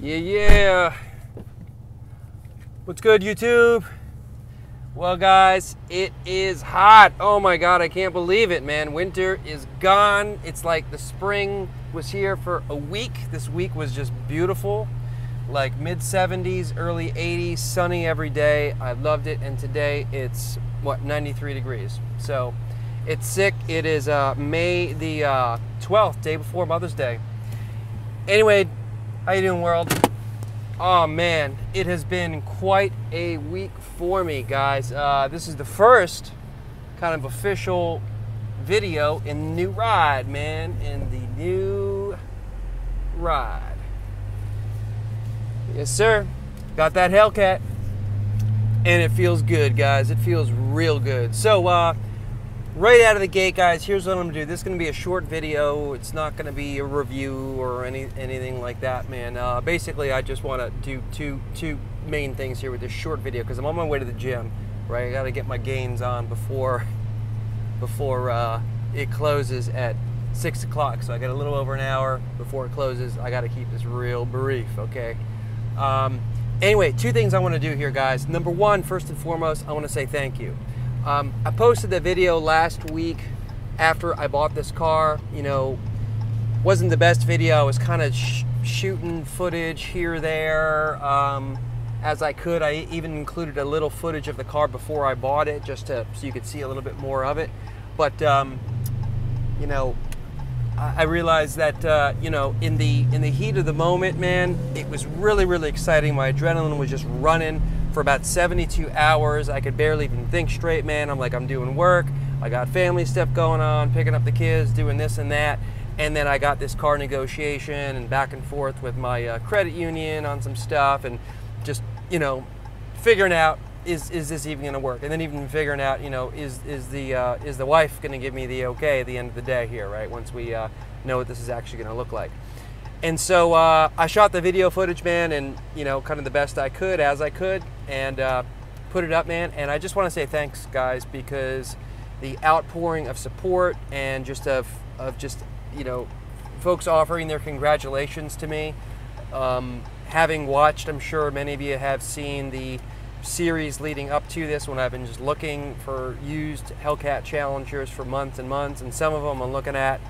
Yeah. What's good, YouTube? Well, guys, it is hot. Oh my God, I can't believe it, man. Winter is gone. It's like the spring was here for a week. This week was just beautiful. Like mid 70s, early 80s, sunny every day. I loved it. And today it's, what, 93 degrees. So it's sick. It is May the 12th, day before Mother's Day. Anyway, how you doing, world? Oh man, it has been quite a week for me, guys. This is the first kind of official video in the new ride, man. In the new ride. Yes, sir. Got that Hellcat. And it feels good, guys. It feels real good. So, right out of the gate, guys, here's what I'm going to do. This is going to be a short video. It's not going to be a review or anything like that, man. Basically, I just want to do two main things here with this short video because I'm on my way to the gym, right? I got to get my gains on before it closes at 6 o'clock. So I got a little over an hour before it closes. I got to keep this real brief, okay? Anyway, two things I want to do here, guys. Number one, first and foremost, I want to say thank you. I posted the video last week after I bought this car. You know, wasn't the best video. I was kind of shooting footage here, there, as I could. I even included a little footage of the car before I bought it, just so you could see a little bit more of it. But you know, I realized that you know, in the heat of the moment, man, it was really exciting. My adrenaline was just running for about 72 hours. I could barely even think straight, man. I'm like, I'm doing work, I got family stuff going on, picking up the kids, doing this and that, and then I got this car negotiation and back and forth with my credit union on some stuff, and just, you know, figuring out, is this even going to work? And then even figuring out, you know, is the wife going to give me the okay at the end of the day here, right? Once we know what this is actually going to look like. And so I shot the video footage, man, and, you know, kind of the best I could, as I could, and put it up, man. And I just want to say thanks, guys, because the outpouring of support and just of just, you know, folks offering their congratulations to me. Having watched, I'm sure many of you have seen the series leading up to this, when I've been just looking for used Hellcat Challengers for months and months, and some of them I'm looking at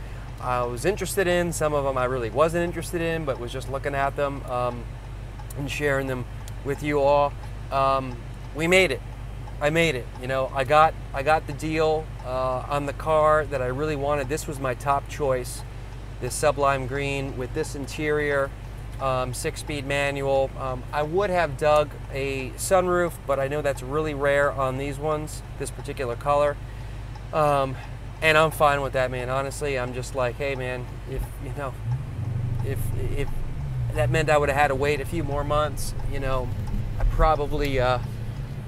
I was interested in, some of them I really wasn't interested in, but was just looking at them and sharing them with you all. We made it. I made it. You know, I got the deal on the car that I really wanted. This was my top choice, this Sublime Green with this interior, 6-speed manual. I would have dug a sunroof, but I know that's really rare on these ones, this particular color. And I'm fine with that, man. Honestly, I'm just like, hey, man, if you know, if that meant I would have had to wait a few more months, you know, I probably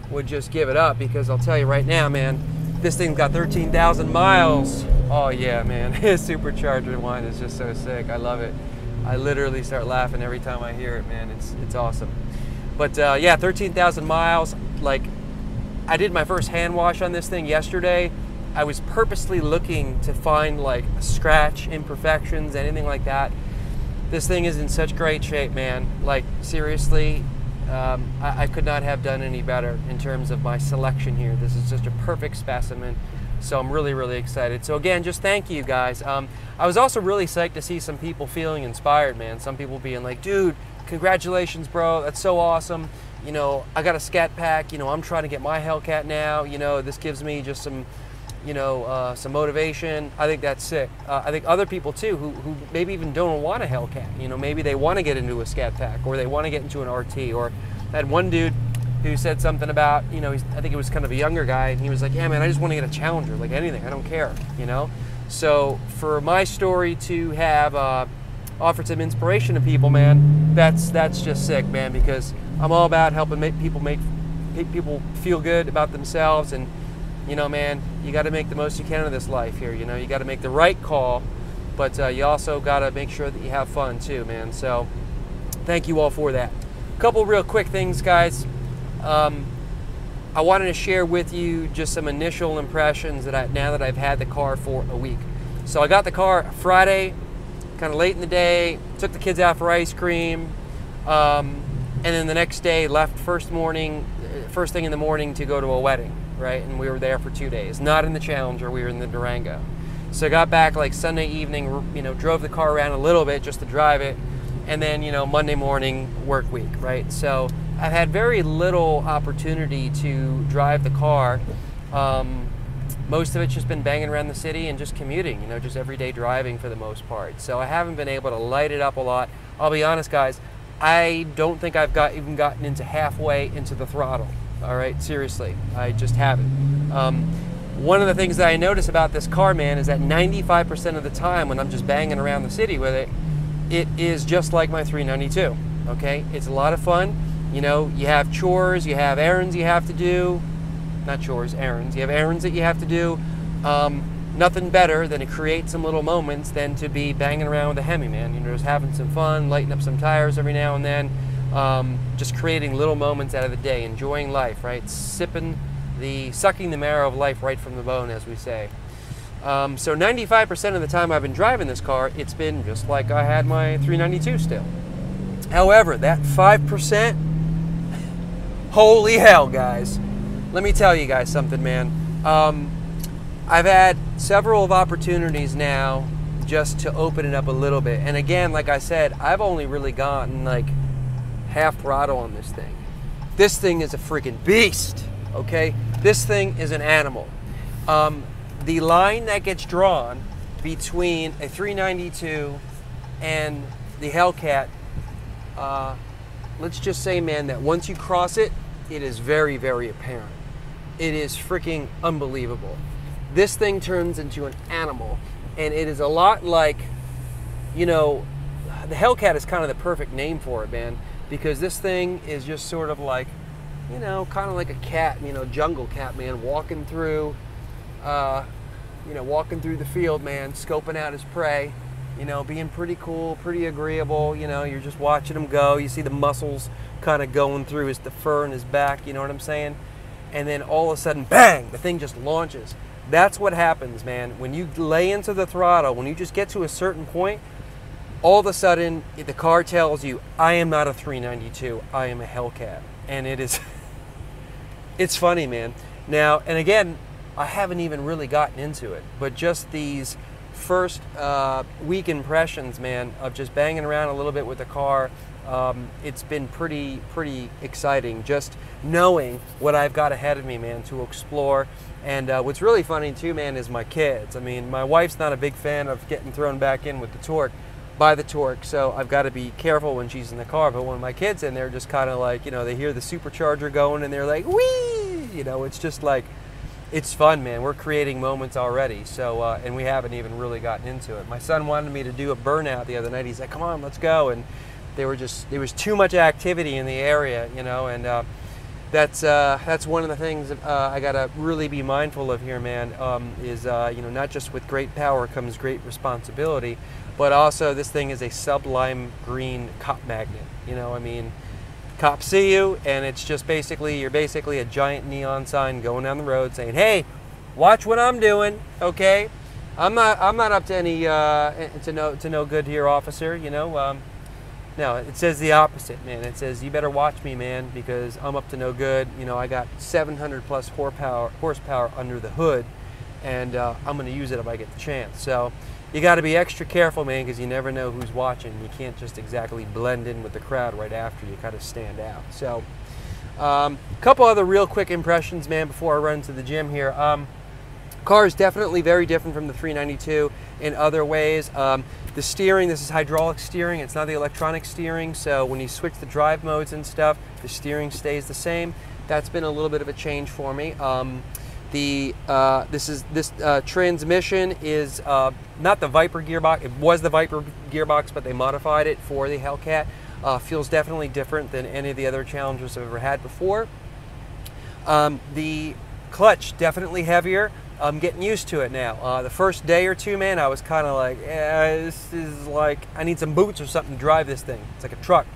would just give it up, because I'll tell you right now, man, this thing's got 13,000 miles. Oh yeah, man, his supercharger one is just so sick. I love it. I literally start laughing every time I hear it, man. It's awesome. But yeah, 13,000 miles. Like, I did my first hand wash on this thing yesterday. I was purposely looking to find like a scratch, imperfections, anything like that. This thing is in such great shape, man. Like, seriously, I could not have done any better in terms of my selection here. This is just a perfect specimen. So I'm really excited. So again, just thank you, guys. I was also really psyched to see some people feeling inspired, man. Some people being like, dude, congratulations, bro. That's so awesome. You know, I got a scat pack. You know, I'm trying to get my Hellcat now. You know, this gives me just some, you know, some motivation. I think that's sick. I think other people too, who maybe even don't want a Hellcat, you know, maybe they want to get into a scat pack, or they want to get into an RT. Or I had one dude who said something about, you know, I think it was kind of a younger guy, and he was like, yeah, man, I just want to get a Challenger, like anything, I don't care, you know. So for my story to have offered some inspiration to people, man, that's just sick, man, because I'm all about helping make people feel good about themselves. And you know, man, you got to make the most you can of this life here. You know, you got to make the right call, but you also got to make sure that you have fun too, man. So thank you all for that. A couple real quick things, guys. I wanted to share with you just some initial impressions that now that I've had the car for a week. So I got the car Friday, kind of late in the day, took the kids out for ice cream, And then the next day left first thing in the morning to go to a wedding, right? And we were there for 2 days. Not in the Challenger, we were in the Durango. So I got back like Sunday evening, you know, drove the car around a little bit just to drive it. And then, you know, Monday morning, work week, right? So I've had very little opportunity to drive the car. Most of it's just been banging around the city and just commuting, you know, just everyday driving for the most part. So I haven't been able to light it up a lot. I'll be honest, guys, I don't think I've even gotten into halfway into the throttle. All right, seriously, I just haven't. One of the things that I notice about this car, man, is that 95% of the time when I'm just banging around the city with it, it is just like my 392, okay? It's a lot of fun. You know, you have chores, you have errands you have to do. Not chores, errands. You have errands that you have to do. Nothing better than to create some little moments than to be banging around with a Hemi, man. You know, just having some fun, lighting up some tires every now and then, just creating little moments out of the day, enjoying life, right? Sucking the marrow of life right from the bone, as we say. So 95% of the time I've been driving this car, it's been just like I had my 392 still. However, that 5%, holy hell, guys. Let me tell you guys something, man. I've had several of opportunities now just to open it up a little bit. And again, like I said, I've only really gotten like half throttle on this thing. This thing is a freaking beast, okay? This thing is an animal. The line that gets drawn between a 392 and the Hellcat, let's just say, man, that once you cross it, it is very, very apparent. It is freaking unbelievable. This thing turns into an animal, and it is a lot like, you know, the Hellcat is kind of the perfect name for it, man, because this thing is just sort of like, you know, kind of like a cat, you know, jungle cat, man, walking through the field, man, scoping out his prey, you know, being pretty cool, pretty agreeable, you know, you're just watching him go. You see the muscles kind of going through the fur in his back, you know what I'm saying? And then all of a sudden, bang, the thing just launches. That's what happens, man. When you lay into the throttle, when you just get to a certain point, all of a sudden, the car tells you, I am not a 392, I am a Hellcat. And it is, it's funny, man. Now, and again, I haven't even really gotten into it, but just these first week impressions, man, of just banging around a little bit with the car, it's been pretty exciting just knowing what I've got ahead of me, man, to explore. And what's really funny too, man, is my kids. I mean, my wife's not a big fan of getting thrown back in with the torque, by the torque, so I've got to be careful when she's in the car. But when my kids in there, just kind of like, you know, they hear the supercharger going and they're like, whee! You know, it's just like, it's fun, man. We're creating moments already. So, and we haven't even really gotten into it. My son wanted me to do a burnout the other night. He's like, come on, let's go. And there was too much activity in the area, you know, and that's one of the things I gotta really be mindful of here, man. Is you know, not just with great power comes great responsibility, but also this thing is a sublime green cop magnet. You know, I mean, cops see you, and it's just you're basically a giant neon sign going down the road saying, "Hey, watch what I'm doing." Okay, I'm not up to any to no good here, officer. You know. No, it says the opposite, man. It says, you better watch me, man, because I'm up to no good. You know, I got 700 plus horsepower under the hood, and I'm going to use it if I get the chance. So you got to be extra careful, man, because you never know who's watching. You can't just exactly blend in with the crowd right after. You kind of stand out. So a couple other real quick impressions, man, before I run to the gym here. Car is definitely very different from the 392 in other ways. The steering, this is hydraulic steering, it's not the electronic steering, so when you switch the drive modes and stuff, the steering stays the same. That's been a little bit of a change for me. This transmission is not the Viper gearbox. It was the Viper gearbox, but they modified it for the Hellcat. Feels definitely different than any of the other Challengers I've ever had before. The clutch, definitely heavier. I'm getting used to it now. The first day or two, man, I was kind of like, this is like, I need some boots or something to drive this thing. It's like a truck.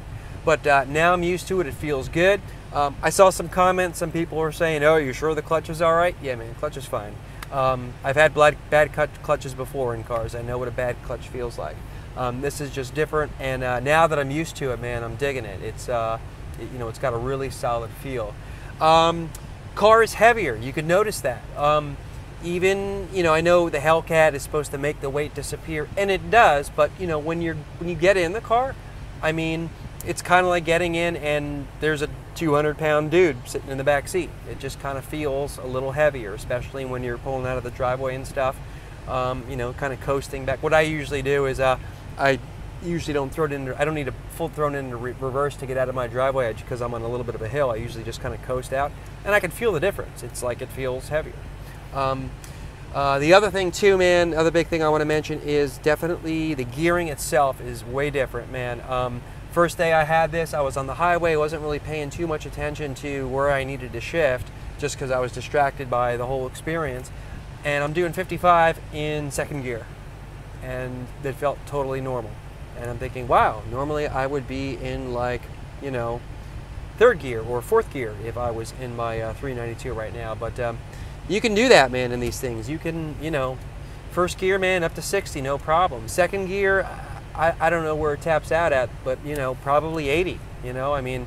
But now I'm used to it. It feels good. I saw some comments. Some people were saying, oh, you sure the clutch is all right? Yeah, man, clutch is fine. I've had bad clutches before in cars. I know what a bad clutch feels like. This is just different, and now that I'm used to it, man, I'm digging it. It's you know, it's got a really solid feel. Car is heavier. You could notice that. Even, you know, I know the Hellcat is supposed to make the weight disappear, and it does, but you know, when you get in the car, I mean, it's kind of like getting in and there's a 200-pound dude sitting in the back seat. It just kind of feels a little heavier, especially when you're pulling out of the driveway and stuff. You know, kind of coasting back. What I usually do is I usually don't throw it into, I don't need to full thrown into reverse to get out of my driveway because I'm on a little bit of a hill. I usually just kind of coast out, and I can feel the difference. It's like it feels heavier. The other thing too, man, other big thing I want to mention is definitely the gearing itself is way different, man. First day I had this, I was on the highway, wasn't really paying too much attention to where I needed to shift just because I was distracted by the whole experience. And I'm doing 55 in second gear, and it felt totally normal. And I'm thinking, wow, normally I would be in, like, you know, third gear or fourth gear if I was in my 392 right now. But you can do that, man, in these things. You can, you know, first gear, man, up to 60, no problem. Second gear, I don't know where it taps out at, but, you know, probably 80, you know. I mean,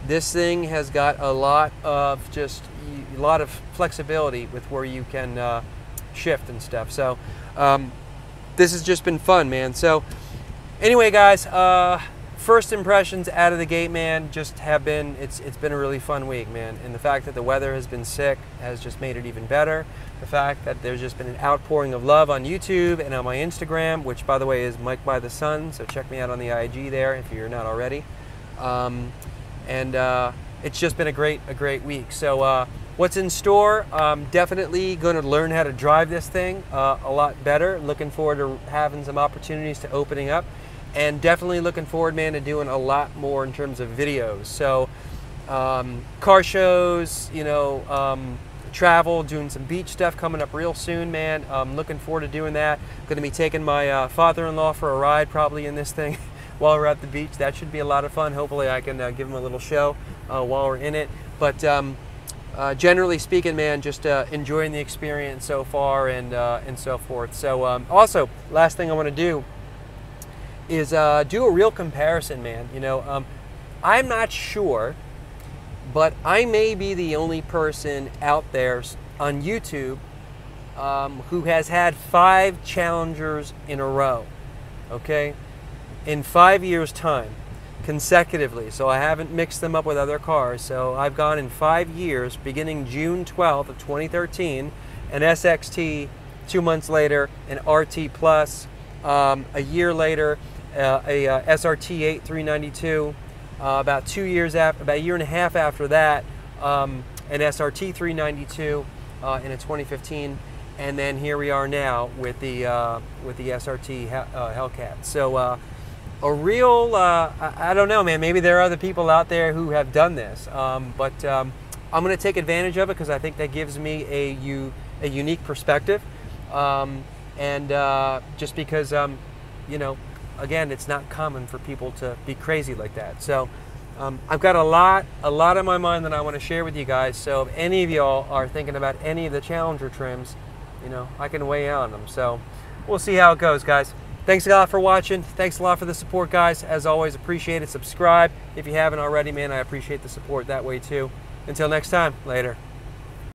this thing has got a lot of flexibility with where you can shift and stuff. So this has just been fun, man. So anyway, guys, first impressions out of the gate, man, just have been, it's been a really fun week, man. And the fact that the weather has been sick has just made it even better. The fact that there's just been an outpouring of love on YouTube and on my Instagram, which, by the way, is Mike by the Sun. So check me out on the IG there if you're not already. It's just been a great week. So what's in store? Definitely going to learn how to drive this thing a lot better. Looking forward to having some opportunities to opening up. And definitely looking forward, man, to doing a lot more in terms of videos. So car shows, you know, travel, doing some beach stuff coming up real soon, man. Looking forward to doing that. Going to be taking my father-in-law for a ride probably in this thing while we're at the beach. That should be a lot of fun. Hopefully I can give him a little show while we're in it. But generally speaking, man, just enjoying the experience so far and so forth. So also, last thing I want to do is do a real comparison, man. You know, I'm not sure, but I may be the only person out there on YouTube who has had 5 Challengers in a row, okay? In 5 years' time, consecutively. So I haven't mixed them up with other cars. So I've gone in 5 years, beginning June 12th of 2013, an SXT, 2 months later, an RT Plus, a year later, a SRT 8 392, about 2 years after, about a year and a half after that, an SRT 392 in a 2015, and then here we are now with the SRT Hellcat. So a real, I don't know, man. Maybe there are other people out there who have done this, but I'm going to take advantage of it because I think that gives me a unique perspective, and just because you know, again, it's not common for people to be crazy like that. So I've got a lot on my mind that I want to share with you guys. So if any of y'all are thinking about any of the Challenger trims, you know, I can weigh in on them. So we'll see how it goes, guys. Thanks a lot for watching. Thanks a lot for the support, guys. As always, appreciate it. Subscribe if you haven't already, man. I appreciate the support that way too. Until next time, later.